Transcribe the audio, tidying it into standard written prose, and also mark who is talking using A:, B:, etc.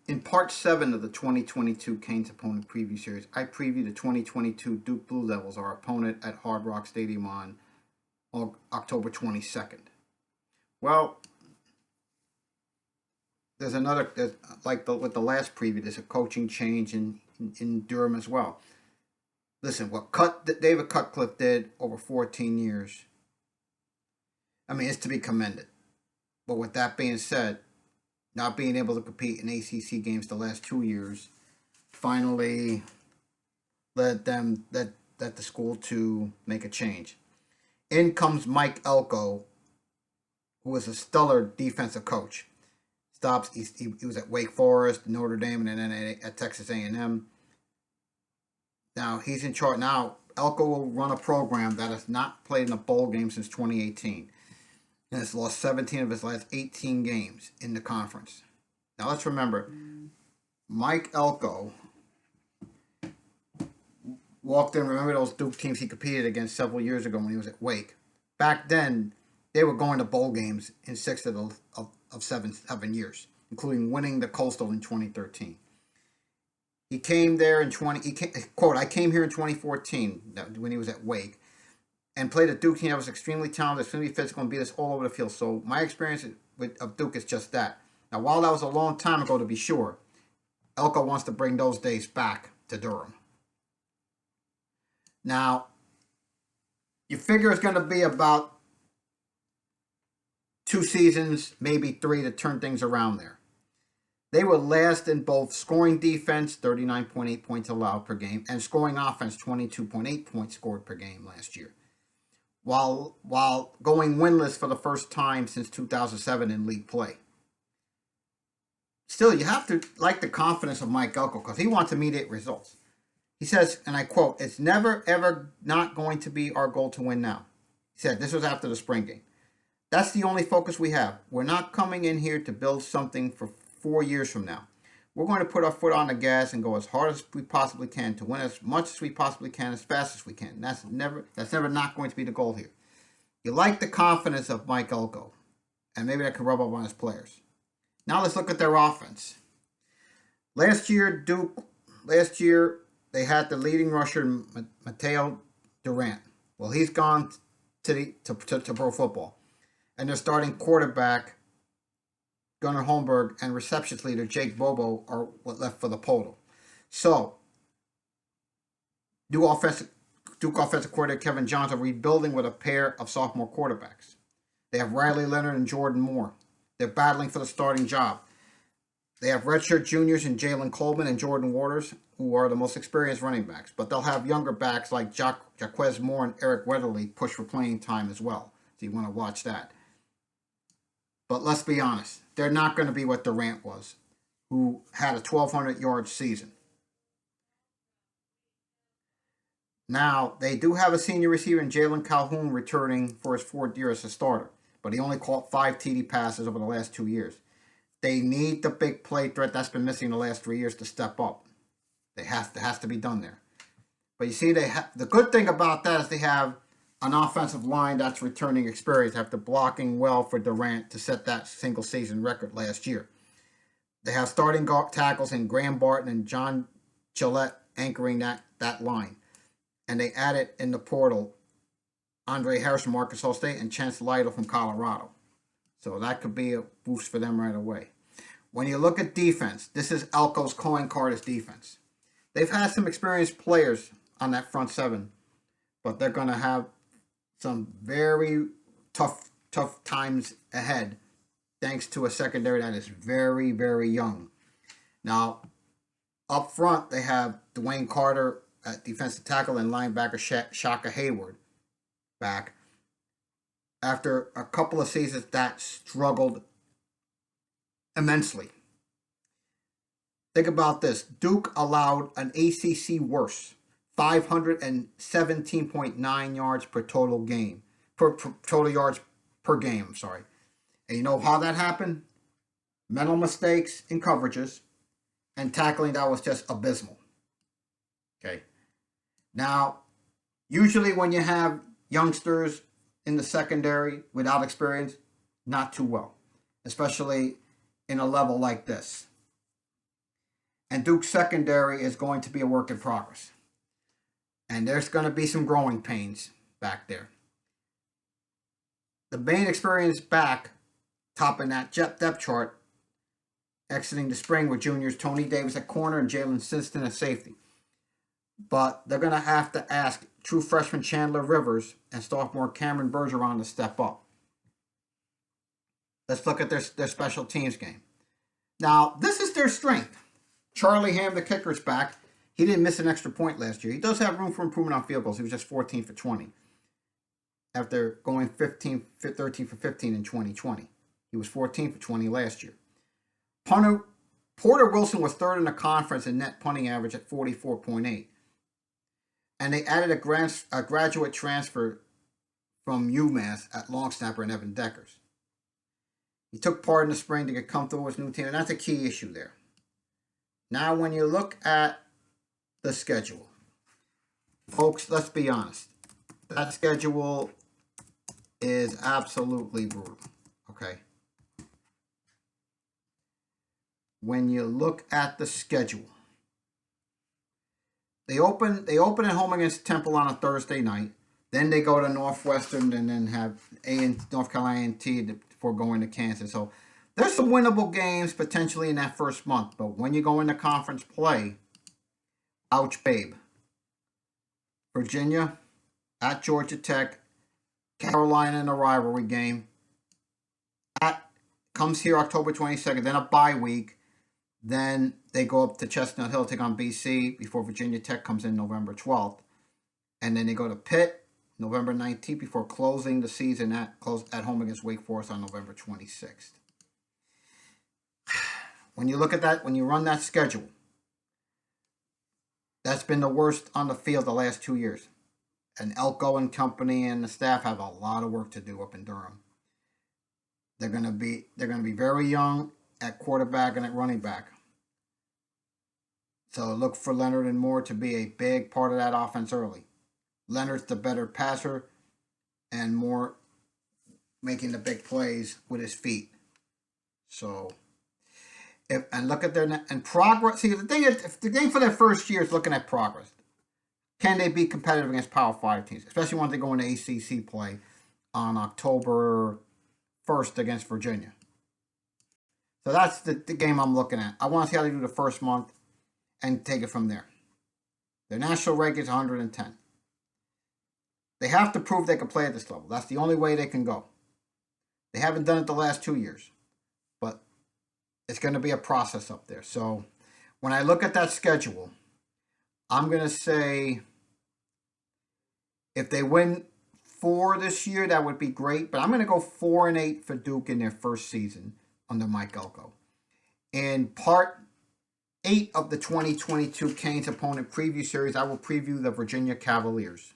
A: In part 7 of the 2022 Canes opponent preview series, I preview the 2022 Duke Blue Devils, our opponent at Hard Rock Stadium on October 22nd. Well, there's another, with the last preview, there's a coaching change in Durham as well. Listen, what David Cutcliffe did over 14 years, I mean, it's to be commended. But with that being said, not being able to compete in ACC games the last 2 years finally led the school to make a change. In comes Mike Elko, who is a stellar defensive coach. He was at Wake Forest, Notre Dame, and then at Texas A&M. Now he's in charge. Now Elko will run a program that has not played in a bowl game since 2018. And has lost 17 of his last 18 games in the conference. Now let's remember, Mike Elko walked in. Remember those Duke teams he competed against several years ago when he was at Wake? Back then, they were going to bowl games in 6 of 7 years, including winning the Coastal in 2013. He came there in quote, I came here in 2014 when he was at Wake, and played a Duke team that was extremely talented, extremely physical, and beat us all over the field. So my experience of Duke is just that. Now, while that was a long time ago, to be sure, Elko wants to bring those days back to Durham. Now, you figure it's going to be about 2 seasons, maybe 3, to turn things around there. They were last in both scoring defense, 39.8 points allowed per game, and scoring offense, 22.8 points scored per game last year, while going winless for the first time since 2007 in league play. Still, you have to like the confidence of Mike Elko because he wants immediate results. He says, and I quote, "It's never, ever not going to be our goal to win now." He said, this was after the spring game. "That's the only focus we have. We're not coming in here to build something for 4 years from now. We're going to put our foot on the gas and go as hard as we possibly can to win as much as we possibly can, as fast as we can. That's never not going to be the goal here." You like the confidence of Mike Elko, and maybe that can rub off on his players. Now let's look at their offense. Last year, they had the leading rusher, Mateo Durant. Well, he's gone to pro football. And their starting quarterback, Gunnar Holmberg, and receptions leader, Jake Bobo, are what left for the portal. So, Duke offensive coordinator Kevin Johns are rebuilding with a pair of sophomore quarterbacks. They have Riley Leonard and Jordan Moore. They're battling for the starting job. They have redshirt juniors in Jalen Coleman and Jordan Waters, who are the most experienced running backs. But they'll have younger backs like Jaquez Moore and Eric Weatherly push for playing time as well. So you want to watch that. But let's be honest, they're not going to be what Durant was, who had a 1,200-yard season. Now, they do have a senior receiver in Jalen Calhoun returning for his 4th year as a starter, but he only caught 5 TD passes over the last 2 years. They need the big play threat that's been missing the last 3 years to step up. It has to be done there. But you see, the good thing about that is they have an offensive line that's returning experience after blocking well for Durant to set that single season record last year. They have starting tackles in Graham Barton and John Gillette anchoring that line. And they added in the portal Andre Harris from Arkansas State and Chance Lytle from Colorado. So that could be a boost for them right away. When you look at defense, this is Elko's calling card as defense. They've had some experienced players on that front 7, but they're going to have some very tough times ahead thanks to a secondary that is very, very young. Now, up front, they have Dwayne Carter at defensive tackle and linebacker Shaka Hayward back after a couple of seasons that struggled immensely. Think about this. Duke allowed an ACC worst 517.9 yards per total game. Per total yards per game, I'm sorry. And you know how that happened? Mental mistakes in coverages and tackling that was just abysmal. Okay. Now, usually when you have youngsters in the secondary without experience, not too well, especially in a level like this. And Duke's secondary is going to be a work in progress. And there's going to be some growing pains back there. The main experienced back topping that depth chart exiting the spring with juniors Tony Davis at corner and Jalen Simpson at safety. But they're going to have to ask true freshman Chandler Rivers and sophomore Cameron Bergeron to step up. Let's look at their special teams game. Now, this is their strength. Charlie Ham, the kicker's back. He didn't miss an extra point last year. He does have room for improvement on field goals. He was just 14 for 20 after going 13 for 15 in 2020. He was 14 for 20 last year. Punter Porter Wilson was third in the conference in net punting average at 44.8. And they added a graduate transfer from UMass at long snapper and Evan Deckers. He took part in the spring to get comfortable with his new team, and that's a key issue there. Now, when you look at the schedule, folks, let's be honest. That schedule is absolutely brutal, okay? When you look at the schedule, they open at home against Temple on a Thursday night. Then they go to Northwestern and then have North Carolina A&T before going to Kansas. So there's some winnable games potentially in that first month. But when you go into conference play, ouch, babe. Virginia at Georgia Tech, Carolina in a rivalry game. Comes here October 22nd, then a bye week. Then they go up to Chestnut Hill, take on BC before Virginia Tech comes in November 12th. And then they go to Pitt November 19th before closing the season at home against Wake Forest on November 26th. When you look at that, when you run that schedule, that's been the worst on the field the last 2 years. And Elko and company and the staff have a lot of work to do up in Durham. They're going to be very young at quarterback and at running back. So look for Leonard and Moore to be a big part of that offense early. Leonard's the better passer and Moore making the big plays with his feet. So, look at their progress. See, the thing is, if the game for their first year is looking at progress. Can they be competitive against Power 5 teams, especially once they go into ACC play on October 1st against Virginia? So that's the game I'm looking at. I want to see how they do the first month and take it from there. Their national rank is 110. They have to prove they can play at this level. That's the only way they can go. They haven't done it the last 2 years, but it's going to be a process up there. So when I look at that schedule, I'm going to say if they win 4 this year, that would be great. But I'm going to go 4-8 for Duke in their first season under Mike Elko. In part 8 of the 2022 Canes opponent preview series, I will preview the Virginia Cavaliers.